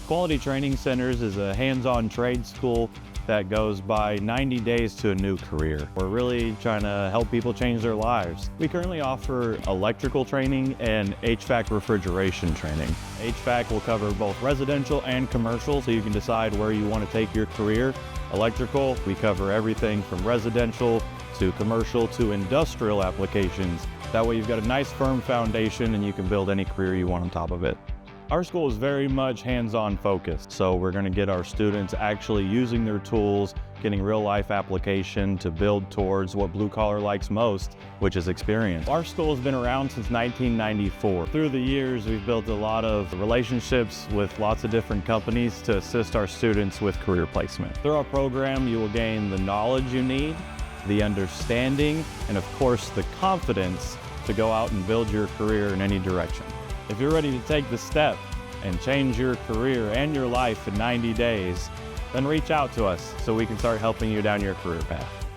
Quality Training Centers is a hands-on trade school that goes by 90 days to a new career. We're really trying to help people change their lives. We currently offer electrical training and HVAC refrigeration training. HVAC will cover both residential and commercial, so you can decide where you want to take your career. Electrical, we cover everything from residential to commercial to industrial applications. That way you've got a nice firm foundation and you can build any career you want on top of it. Our school is very much hands-on focused, so we're going to get our students actually using their tools, getting real-life application to build towards what blue collar likes most, which is experience. Our school has been around since 1994. Through the years, we've built a lot of relationships with lots of different companies to assist our students with career placement. Through our program, you will gain the knowledge you need, the understanding, and of course the confidence to go out and build your career in any direction. If you're ready to take the step and change your career and your life in 90 days, then reach out to us so we can start helping you down your career path.